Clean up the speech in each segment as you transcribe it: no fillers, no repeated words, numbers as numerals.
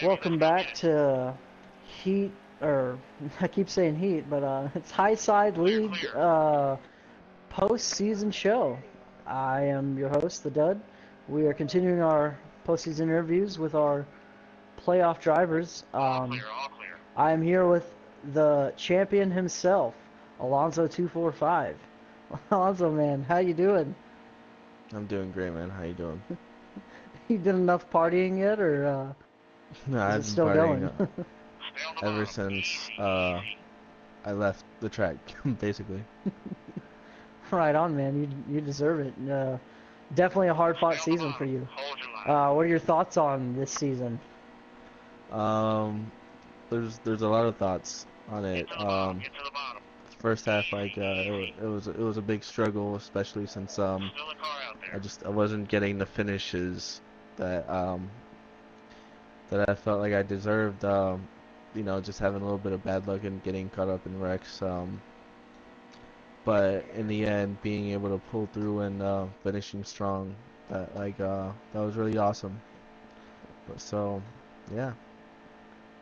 Welcome back to Heat, or I keep saying Heat, but it's Highside League post-season show. I am your host, the Dud. We are continuing our postseason interviews with our playoff drivers. I am here with the champion himself, Alonso 245. Alonso, man, how you doing? I'm doing great, man. How you doing? You did enough partying yet, or No, is it I've been still partying going? ever since I left the track, basically. Right on, man. You deserve it. Definitely a hard-fought season for you. What are your thoughts on this season? Um, there's a lot of thoughts on it. First half, like it was a big struggle, especially since I wasn't getting the finishes that that I felt like I deserved. Just having a little bit of bad luck and getting caught up in wrecks. But in the end, being able to pull through and finishing strong, that was really awesome. But so, yeah,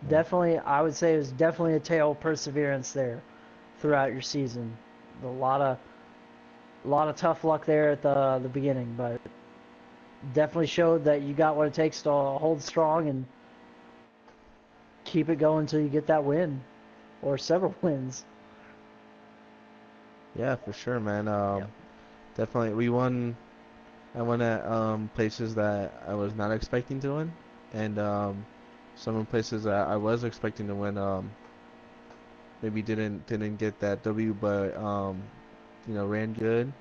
yeah, Definitely, I would say it was definitely a tale of perseverance there throughout your season. A lot of tough luck there at the beginning, but definitely showed that you got what it takes to hold strong and keep it going until you get that win or several wins. yeah, for sure, man. Yep. Definitely, we won. I won at places that I was not expecting to win, and some places that I was expecting to win. Maybe didn't get that W, but ran good.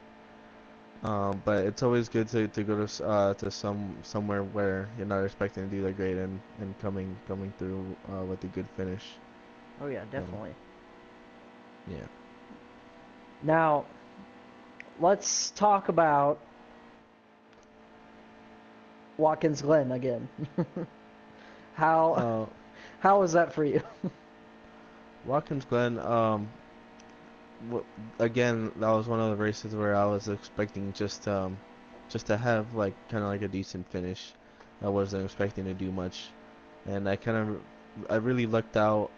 But it's always good to go to somewhere where you're not expecting to do that great and coming through with a good finish. Oh yeah, So definitely. yeah. Now, let's talk about Watkins Glen again. How Uh, how was that for you? Watkins Glen. W Again, that was one of the races where I was expecting just to have like kind of like a decent finish. I wasn't expecting to do much, and I really lucked out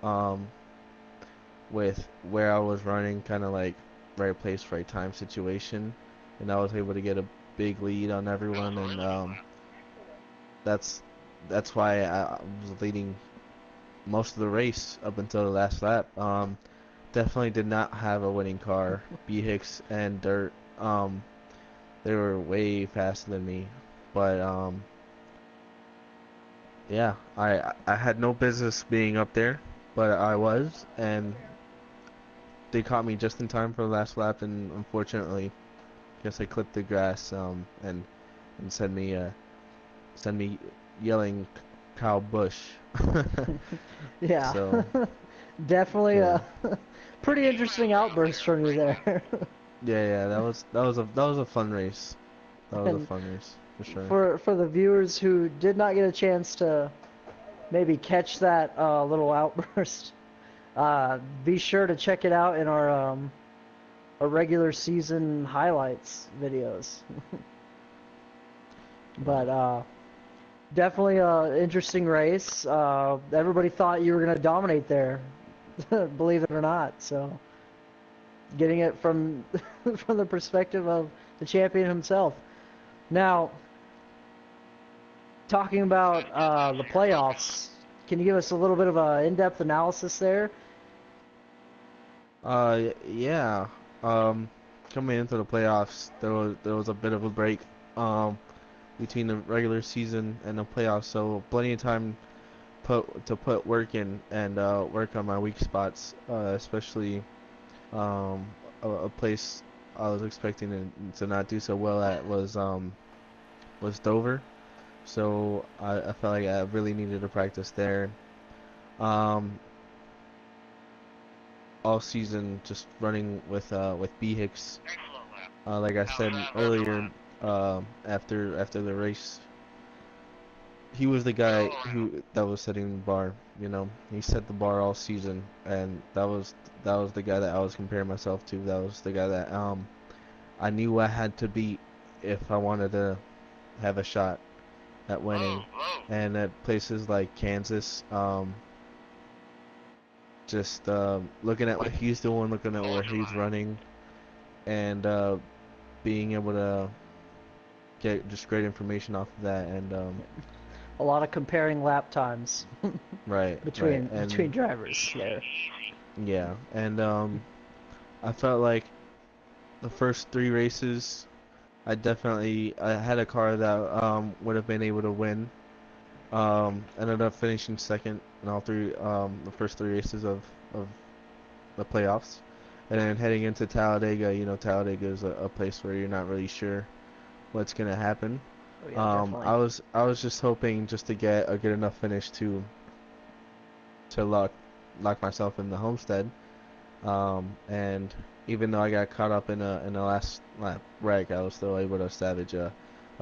with where I was running, kind of like right place, right time situation, and I was able to get a big lead on everyone, and that's that's why I was leading most of the race up until the last lap. Definitely did not have a winning car. B Hicks and Dirt, they were way faster than me, but yeah, I had no business being up there, but I was, and they caught me just in time for the last lap, and unfortunately, guess I clipped the grass, and send me yelling Kyle Busch. Yeah, So definitely yeah, a pretty interesting outburst from you there. yeah, that was a fun race. That was a And fun race for sure. for the viewers who did not get a chance to maybe catch that little outburst, be sure to check it out in our regular season highlights videos. But Yeah. definitely a interesting race. Everybody thought you were gonna dominate there, believe it or not. So getting it from from the perspective of the champion himself. Now, talking about the playoffs, can you give us a little bit of a in-depth analysis there? Yeah. Um, Coming into the playoffs, there was a bit of a break between the regular season and the playoffs, so plenty of time to put work in and work on my weak spots, especially a place I was expecting to not do so well at was Dover. So I felt like I really needed to practice there. Um, all season just running with B Hicks. Like I said earlier, after the race, he was the guy who that was setting the bar. You know, he set the bar all season, and that was the guy that I was comparing myself to. That was the guy that I knew I had to beat if I wanted to have a shot. at winning, and at places like Kansas, just looking at what he's doing, looking at where he's running, and being able to get just great information off of that, and A lot of comparing lap times right, between right, and between drivers there. yeah, and I felt like the first 3 races, I had a car that would have been able to win. Ended up finishing second in all three the first 3 races of the playoffs, and then heading into Talladega. You know, Talladega is a place where you're not really sure what's gonna happen. Oh yeah, definitely. I was just hoping just to get a good enough finish to lock myself in the homestead. And even though I got caught up in a last lap wreck, I was still able to salvage a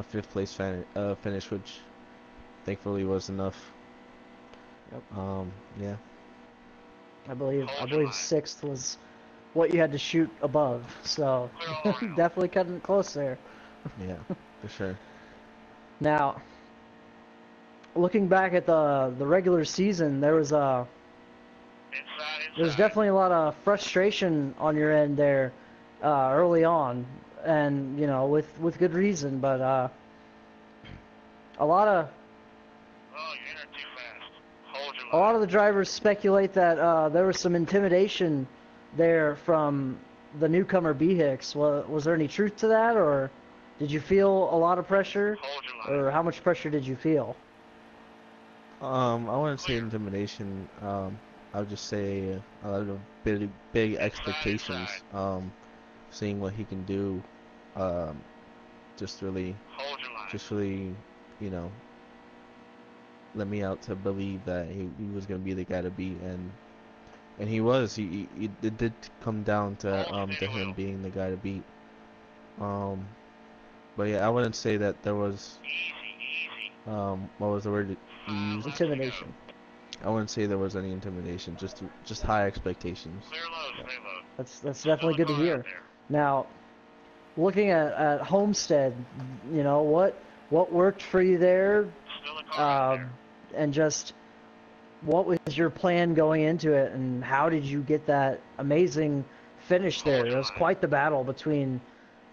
fifth place finish, which thankfully was enough. Yep. Yeah. I believe sixth was what you had to shoot above, so definitely cutting it close there. Yeah, for sure. Now, looking back at the regular season, there was definitely a lot of frustration on your end there early on, and you know with good reason. But a lot of the drivers speculate that there was some intimidation there from the newcomer B Hicks. Was there any truth to that, or did you feel a lot of pressure, or how much pressure did you feel? I wouldn't say intimidation. I would just say a lot of big expectations. Seeing what he can do. Um, just really, you know, let me out to believe that he was gonna be the guy to beat, and he was. It did come down to him being the guy to beat. Um, but yeah, I wouldn't say that there was what was the word you used? Intimidation. I wouldn't say there was any intimidation, just high expectations. That's definitely good to hear. Now, looking at Homestead, you know what worked for you there, and just what was your plan going into it, and how did you get that amazing finish there? It was quite the battle between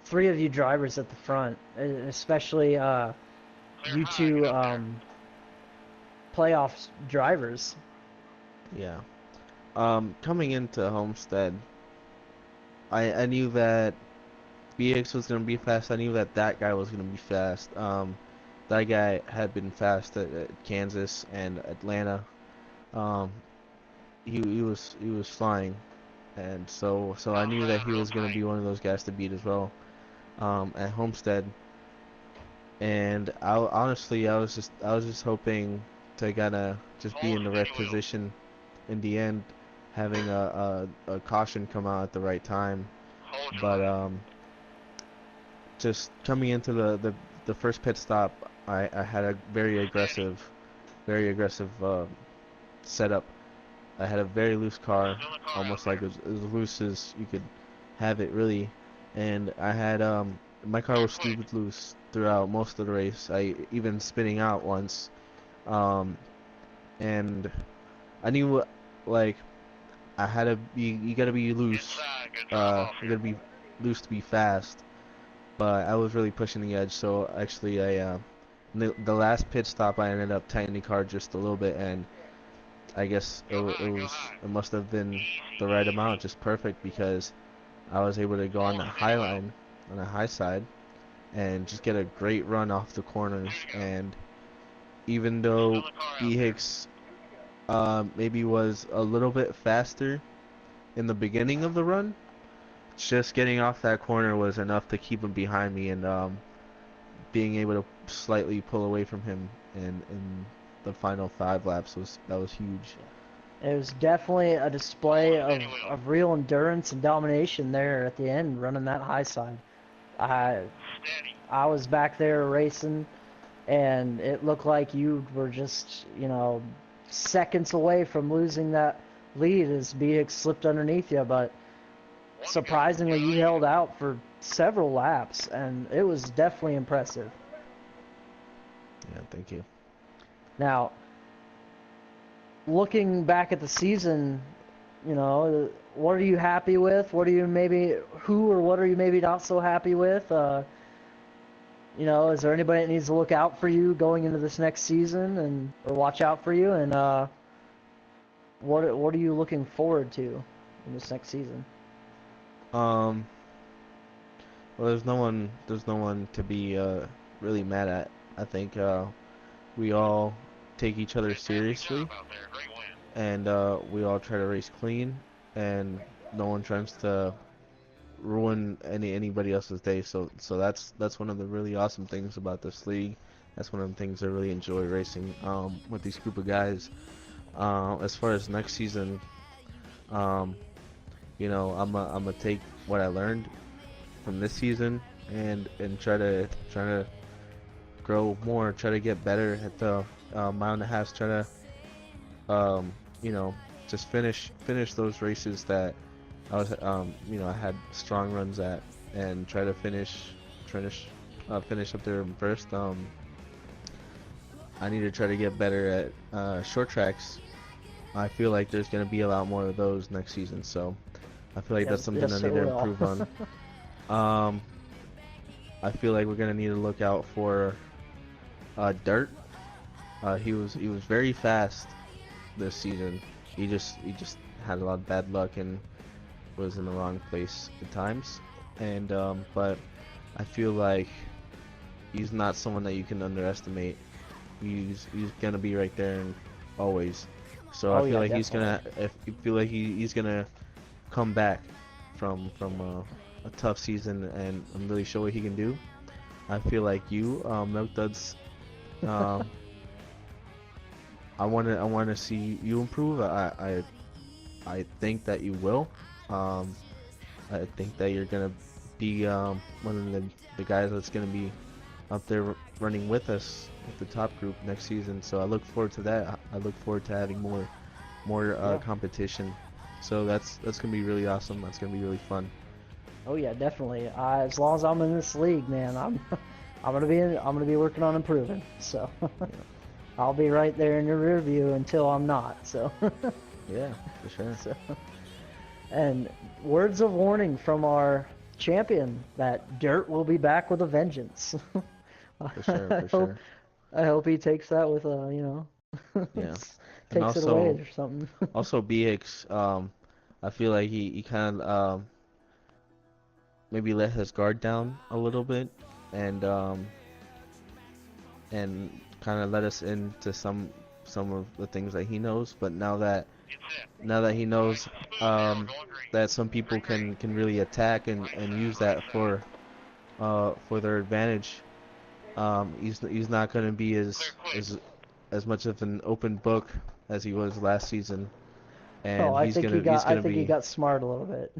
three of you drivers at the front, especially you two playoff drivers. Yeah. Coming into Homestead, I knew that BX was gonna be fast. I knew that that guy was gonna be fast. That guy had been fast at Kansas and Atlanta. Um, he was flying, and so I knew that he was gonna be one of those guys to beat as well. At Homestead, and honestly I was just hoping to kind of just be in the right position in the end, having a caution come out at the right time. But just coming into the first pit stop, I had a very aggressive setup. I had a very loose car, almost like as loose as you could have it really, and I had my car was stupid loose throughout most of the race. I even spinning out once, um, and I knew like I had to be. You gotta be loose. You gotta be loose to be fast. But I was really pushing the edge. So actually, the last pit stop, I ended up tightening the car just a little bit, and I guess it must have been the right amount, just perfect, because I was able to go on the high line on the high side and just get a great run off the corners. And even though B Hicks maybe was a little bit faster in the beginning of the run, just getting off that corner was enough to keep him behind me, and being able to slightly pull away from him in the final 5 laps was huge. It was definitely a display of real endurance and domination there at the end, running that high side. I I was back there racing, and it looked like you were just, you know, seconds away from losing that lead as BX slipped underneath you, but surprisingly you held out for several laps, and it was definitely impressive. Yeah, thank you. Now, looking back at the season, what are you happy with? What are you maybe who or what are you maybe not so happy with? Is there anybody that needs to look out for you going into this next season and or watch out for you? And what are you looking forward to in this next season? Um, well, there's no one to be really mad at. I think we all take each other seriously, and we all try to race clean, and no one tries to ruin anybody else's day. So that's one of the really awesome things about this league. That's one of the things I really enjoy racing with these group of guys. As far as next season, um, I'm gonna take what I learned from this season and try to grow more, try to get better at the mile and a half, try to um, you know just finish those races that I had strong runs at, and try to finish up there first. I need to try to get better at short tracks. I feel like there's gonna be a lot more of those next season, so I feel like that's Yes, something yes, I there need to will. improve on. Um, I feel like we're gonna need to look out for Dirt. He was very fast this season. He just had a lot of bad luck and was in the wrong place at times. And but I feel like he's not someone that you can underestimate. He's gonna be right there and always. So I Oh feel yeah, like he's definitely. gonna if you feel like he's gonna come back from a tough season and really show what he can do. I feel like you, Milk Duds, um, I wanna see you improve. I think that you will. Um, I think that you're gonna be one of the guys that's gonna be up there running with us with the top group next season. So I look forward to that. I look forward to having more Yeah. competition. So that's gonna be really awesome. That's gonna be really fun. Oh yeah, definitely. As long as I'm in this league, man, I'm gonna be working on improving. So Yeah, I'll be right there in your rear view until I'm not. So, yeah, for sure, so and words of warning from our champion that Dirt will be back with a vengeance. for sure, I for hope sure. I hope he takes that with Yeah, and takes it away also or something. BX. I feel like he kind of maybe let his guard down a little bit, and kind of let us into some of the things that he knows. But now that he knows that some people can really attack and use that for their advantage, he's not going to be as much of an open book as he was last season, Oh, and he's I gonna think he be, got smart a little bit.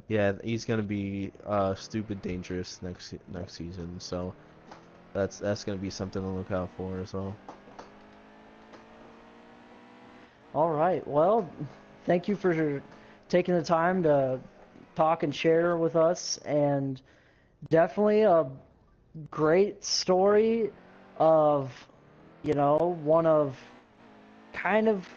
yeah, he's gonna be stupid dangerous next season. So that's gonna be something to look out for as well. All right. Well, thank you for taking the time to talk and share with us, and definitely a great story of, one of kind of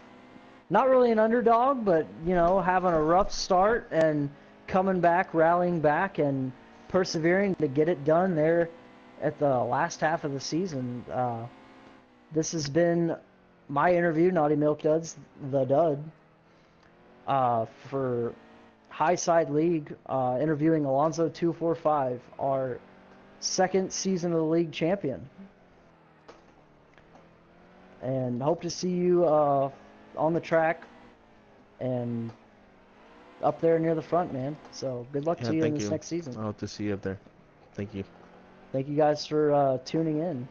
not really an underdog, but, having a rough start and coming back, rallying back, and persevering to get it done there at the last half of the season. This has been my interview, Naughty Milk Duds, the Dud, for Highside League, interviewing Alonso 245, our second season of the league champion. And hope to see you on the track and up there near the front, man. So good luck Yeah, to you in thank this you. next season. I hope to see you up there. Thank you. Thank you guys for tuning in.